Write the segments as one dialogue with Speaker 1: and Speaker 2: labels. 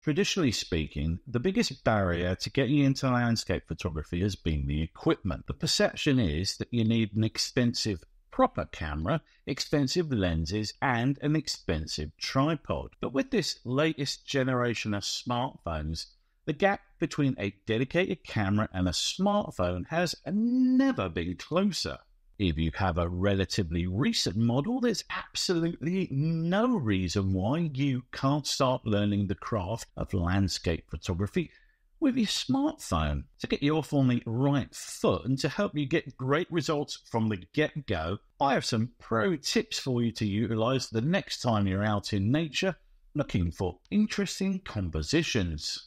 Speaker 1: Traditionally speaking, the biggest barrier to getting into landscape photography has been the equipment. The perception is that you need an expensive proper camera, expensive lenses, and an expensive tripod. But with this latest generation of smartphones, the gap between a dedicated camera and a smartphone has never been closer. If you have a relatively recent model, there's absolutely no reason why you can't start learning the craft of landscape photography with your smartphone. To get you off on the right foot and to help you get great results from the get-go, I have some pro tips for you to utilize the next time you're out in nature looking for interesting compositions.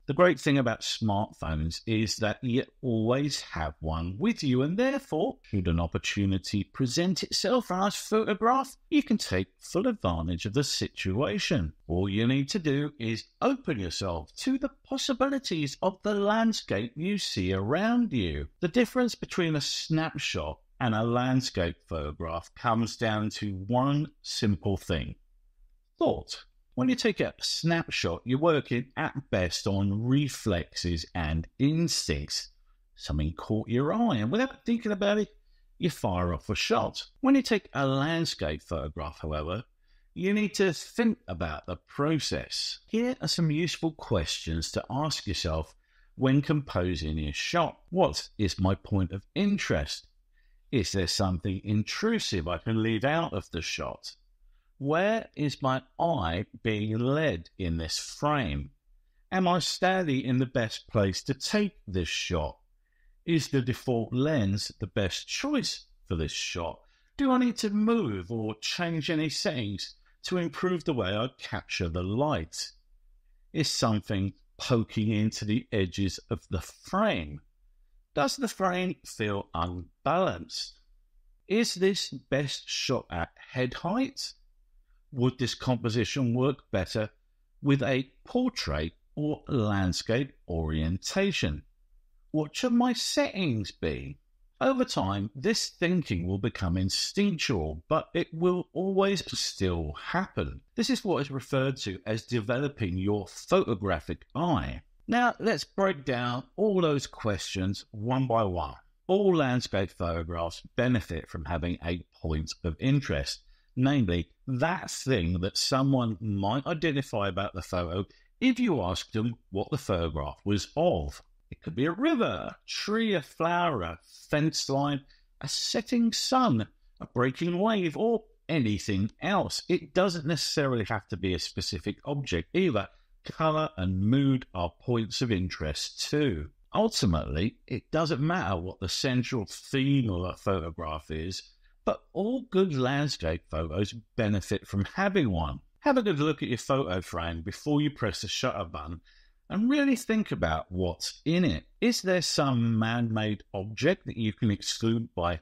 Speaker 1: The great thing about smartphones is that you always have one with you, and therefore, should an opportunity present itself for a nice photograph, you can take full advantage of the situation. All you need to do is open yourself to the possibilities of the landscape you see around you. The difference between a snapshot and a landscape photograph comes down to one simple thing: thought. When you take a snapshot, you're working at best on reflexes and instincts. Something caught your eye, and without thinking about it, you fire off a shot. When you take a landscape photograph, however, you need to think about the process. Here are some useful questions to ask yourself when composing your shot. What is my point of interest? Is there something intrusive I can leave out of the shot? Where is my eye being led in this frame? Am I standing in the best place to take this shot? Is the default lens the best choice for this shot? Do I need to move or change any settings to improve the way I capture the light? Is something poking into the edges of the frame? Does the frame feel unbalanced? Is this best shot at head height? Would this composition work better with a portrait or landscape orientation? What should my settings be? Over time, this thinking will become instinctual, but it will always still happen. This is what is referred to as developing your photographic eye. Now, let's break down all those questions one by one. All landscape photographs benefit from having a point of interest, namely that thing that someone might identify about the photo if you asked them what the photograph was of. It could be a river, a tree, a flower, a fence line, a setting sun, a breaking wave, or anything else. It doesn't necessarily have to be a specific object either. Colour and mood are points of interest too. Ultimately, it doesn't matter what the central theme of a photograph is, but all good landscape photos benefit from having one. Have a good look at your photo frame before you press the shutter button and really think about what's in it. Is there some man-made object that you can exclude by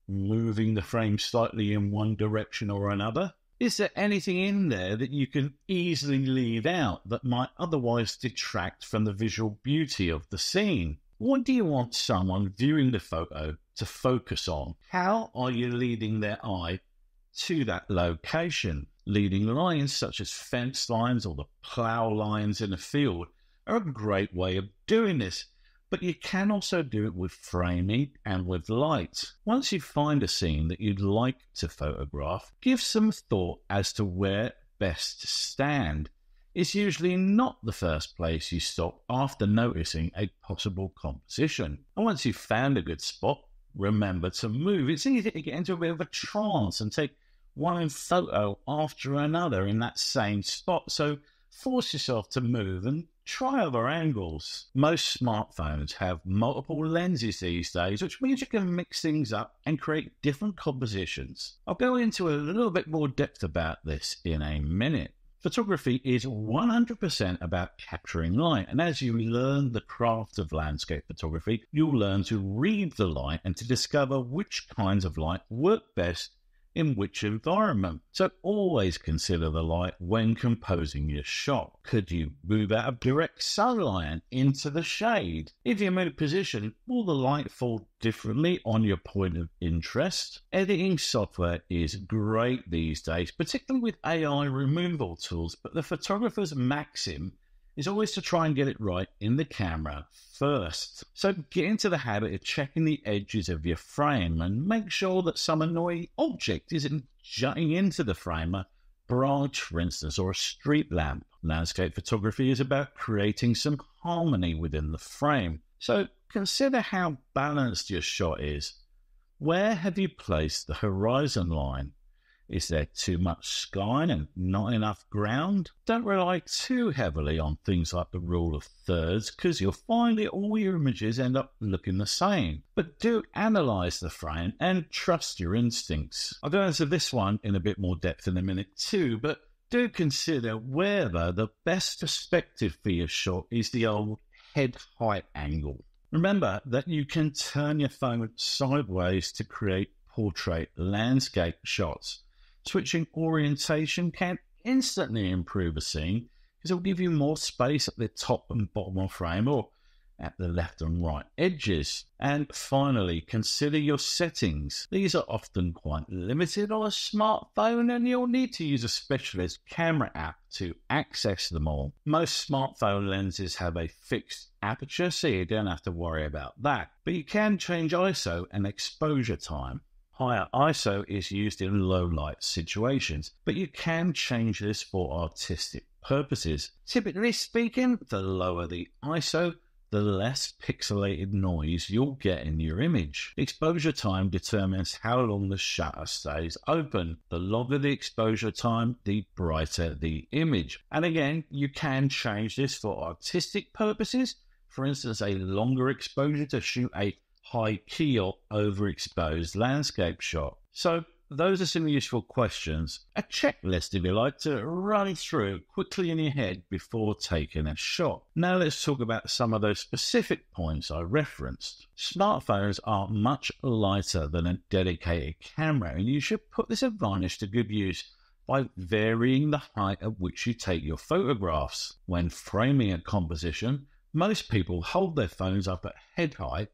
Speaker 1: moving the frame slightly in one direction or another? Is there anything in there that you can easily leave out that might otherwise detract from the visual beauty of the scene? What do you want someone viewing the photo to focus on? How are you leading their eye to that location? Leading lines such as fence lines or the plough lines in a field are a great way of doing this, but you can also do it with framing and with light. Once you find a scene that you'd like to photograph, give some thought as to where best to stand. It's usually not the first place you stop after noticing a possible composition. And once you've found a good spot, remember to move. It's easy to get into a bit of a trance and take one photo after another in that same spot. So force yourself to move and try other angles. Most smartphones have multiple lenses these days, which means you can mix things up and create different compositions. I'll go into a little bit more depth about this in a minute. Photography is 100% about capturing light, and as you learn the craft of landscape photography, you'll learn to read the light and to discover which kinds of light work best in which environment. So always consider the light when composing your shot. Could you move out of direct sunlight and into the shade? If you move position, will the light fall differently on your point of interest? Editing software is great these days, particularly with AI removal tools, but the photographer's maxim is always to try and get it right in the camera first. So get into the habit of checking the edges of your frame and make sure that some annoying object isn't jutting into the frame, a branch for instance, or a street lamp. Landscape photography is about creating some harmony within the frame. So consider how balanced your shot is. Where have you placed the horizon line? Is there too much sky and not enough ground? Don't rely too heavily on things like the rule of thirds, because you'll find that all your images end up looking the same. But do analyse the frame and trust your instincts. I'll go into this one in a bit more depth in a minute too, but do consider whether the best perspective for your shot is the old head height angle. Remember that you can turn your phone sideways to create portrait landscape shots. Switching orientation can instantly improve a scene because it will give you more space at the top and bottom of frame or at the left and right edges. And finally, consider your settings. These are often quite limited on a smartphone and you'll need to use a specialist camera app to access them all. Most smartphone lenses have a fixed aperture, so you don't have to worry about that. But you can change ISO and exposure time. Higher ISO is used in low light situations, but you can change this for artistic purposes. Typically speaking, the lower the ISO, the less pixelated noise you'll get in your image. Exposure time determines how long the shutter stays open. The longer the exposure time, the brighter the image. And again, you can change this for artistic purposes. For instance, a longer exposure to shoot a high key or overexposed landscape shot. So those are some useful questions. A checklist, if you like, to run through quickly in your head before taking a shot. Now let's talk about some of those specific points I referenced. Smartphones are much lighter than a dedicated camera, and you should put this advantage to good use by varying the height at which you take your photographs. When framing a composition, most people hold their phones up at head height,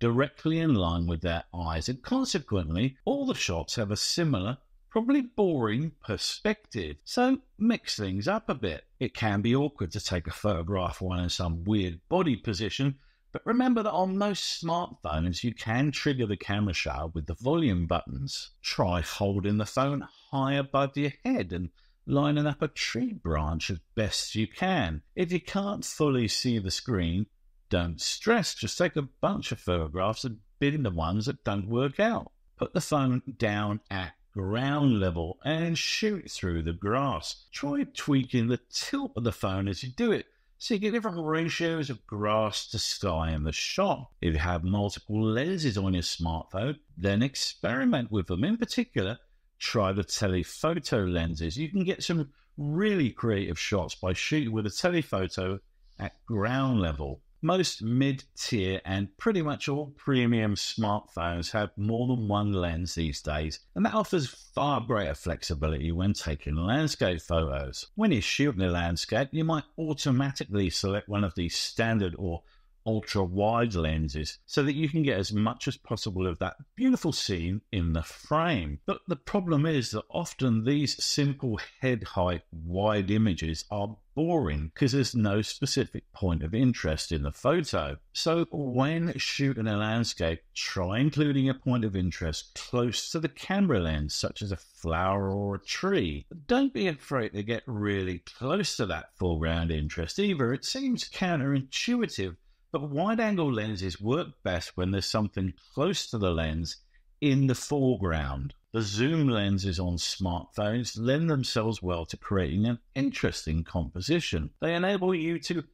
Speaker 1: directly in line with their eyes, and consequently all the shots have a similar, probably boring perspective. So mix things up a bit. It can be awkward to take a photograph while in some weird body position, but remember that on most smartphones you can trigger the camera shutter with the volume buttons. Try holding the phone high above your head and lining up a tree branch as best you can. If you can't fully see the screen, don't stress, just take a bunch of photographs and bin the ones that don't work out. Put the phone down at ground level and shoot through the grass. Try tweaking the tilt of the phone as you do it, so you get different ratios of grass to sky in the shot. If you have multiple lenses on your smartphone, then experiment with them. In particular, try the telephoto lenses. You can get some really creative shots by shooting with a telephoto at ground level. Most mid-tier and pretty much all premium smartphones have more than one lens these days, and that offers far greater flexibility when taking landscape photos. When you're shooting a landscape, you might automatically select one of these standard or ultra-wide lenses so that you can get as much as possible of that beautiful scene in the frame. But the problem is that often these simple head height wide images are boring because there's no specific point of interest in the photo. So when shooting a landscape, try including a point of interest close to the camera lens, such as a flower or a tree. Don't be afraid to get really close to that foreground interest either. It seems counterintuitive, but wide-angle lenses work best when there's something close to the lens in the foreground. The zoom lenses on smartphones lend themselves well to creating an interesting composition. They enable you to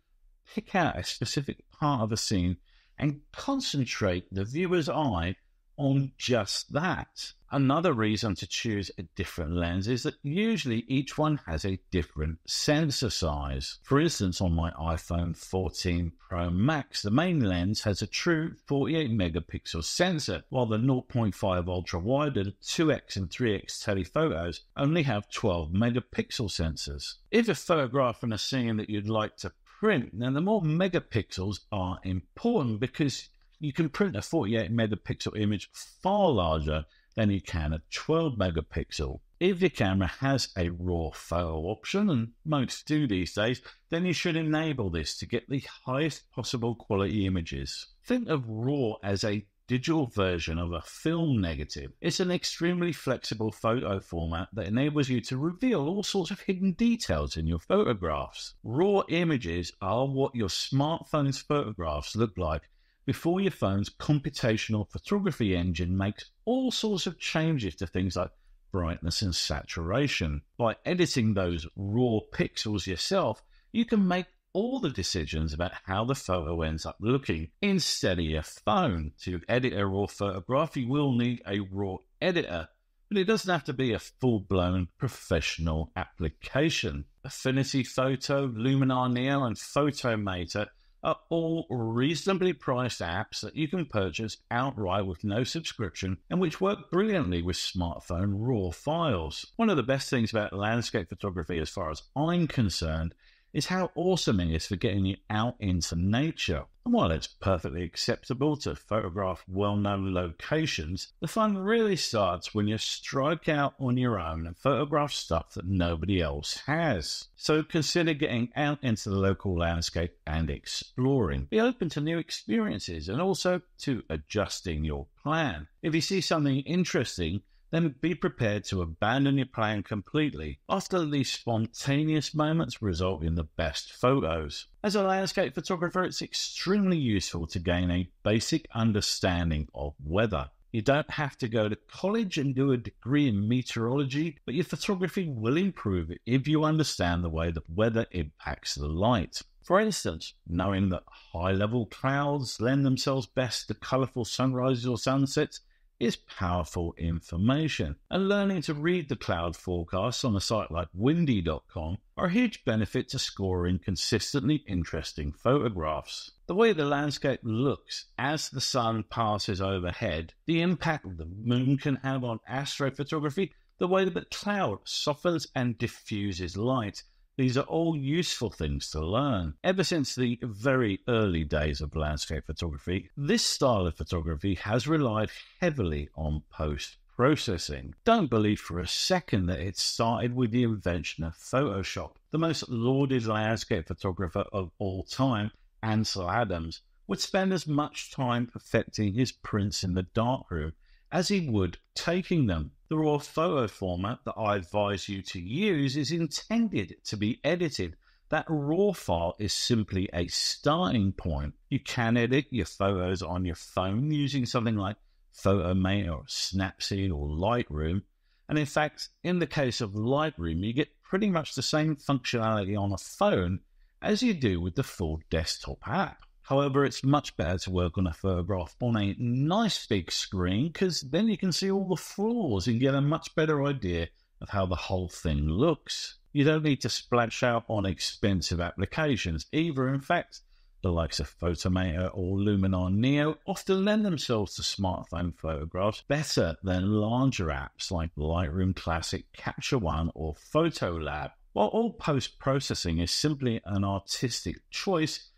Speaker 1: pick out a specific part of a scene and concentrate the viewer's eye on just that. Another reason to choose a different lens is that usually each one has a different sensor size. For instance, on my iPhone 14 Pro Max, the main lens has a true 48 megapixel sensor, while the 0.5 ultra wide and 2x and 3x telephotos only have 12 megapixel sensors. If you're photographing a scene that you'd like to print, then the more megapixels are important because you can print a 48 megapixel image far larger than you can a 12 megapixel. If your camera has a RAW photo option, and most do these days, then you should enable this to get the highest possible quality images. Think of RAW as a digital version of a film negative. It's an extremely flexible photo format that enables you to reveal all sorts of hidden details in your photographs. RAW images are what your smartphone's photographs look like before your phone's computational photography engine makes all sorts of changes to things like brightness and saturation. By editing those raw pixels yourself, you can make all the decisions about how the photo ends up looking instead of your phone. To edit a RAW photograph, you will need a RAW editor, but it doesn't have to be a full-blown professional application. Affinity Photo, Luminar Neo, and Photomator are all reasonably priced apps that you can purchase outright with no subscription and which work brilliantly with smartphone RAW files. One of the best things about landscape photography, as far as I'm concerned, is how awesome it is for getting you out into nature. And while it's perfectly acceptable to photograph well-known locations, the fun really starts when you strike out on your own and photograph stuff that nobody else has. So consider getting out into the local landscape and exploring. Be open to new experiences and also to adjusting your plan. If you see something interesting, then be prepared to abandon your plan completely. Often these spontaneous moments result in the best photos. As a landscape photographer, it's extremely useful to gain a basic understanding of weather. You don't have to go to college and do a degree in meteorology, but your photography will improve if you understand the way that weather impacts the light. For instance, knowing that high-level clouds lend themselves best to colourful sunrises or sunsets is powerful information, and learning to read the cloud forecasts on a site like windy.com are a huge benefit to scoring consistently interesting photographs. The way the landscape looks as the sun passes overhead, the impact the moon can have on astrophotography, the way that the cloud softens and diffuses light, these are all useful things to learn. Ever since the very early days of landscape photography, this style of photography has relied heavily on post-processing. Don't believe for a second that it started with the invention of Photoshop. The most lauded landscape photographer of all time, Ansel Adams, would spend as much time perfecting his prints in the darkroom as he would taking them. The RAW photo format that I advise you to use is intended to be edited. That RAW file is simply a starting point. You can edit your photos on your phone using something like Photomator or Snapseed or Lightroom. And in fact, in the case of Lightroom, you get pretty much the same functionality on a phone as you do with the full desktop app. However, it's much better to work on a photograph on a nice big screen because then you can see all the flaws and get a much better idea of how the whole thing looks. You don't need to splash out on expensive applications either. In fact, the likes of Photomator or Luminar Neo often lend themselves to smartphone photographs better than larger apps like Lightroom Classic, Capture One, or Photolab. While all post-processing is simply an artistic choice,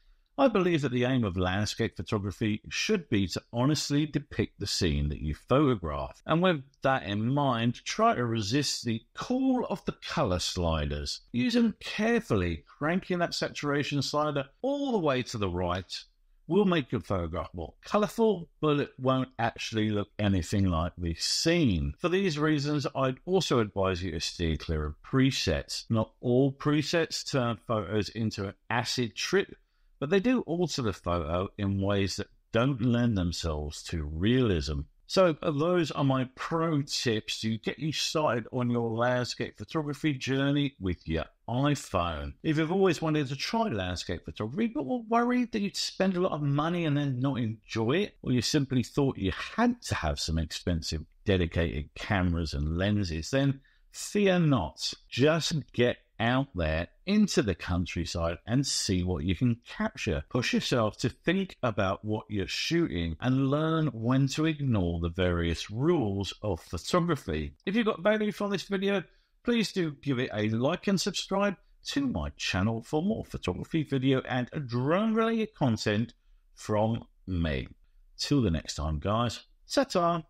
Speaker 1: I believe that the aim of landscape photography should be to honestly depict the scene that you photograph. And with that in mind, try to resist the call of the color sliders. Use them carefully. Cranking that saturation slider all the way to the right will make your photograph more colorful, but it won't actually look anything like the scene. For these reasons, I'd also advise you to steer clear of presets. Not all presets turn photos into an acid trip, but they do alter the photo in ways that don't lend themselves to realism. So those are my pro tips to get you started on your landscape photography journey with your iPhone. If you've always wanted to try landscape photography but were worried that you'd spend a lot of money and then not enjoy it, or you simply thought you had to have some expensive dedicated cameras and lenses, then fear not. Just get out there into the countryside and see what you can capture. Push yourself to think about what you're shooting and learn when to ignore the various rules of photography. If you got value from this video, please do give it a like and subscribe to my channel for more photography, video and drone related content from me. Till the next time, guys. Ta-ta!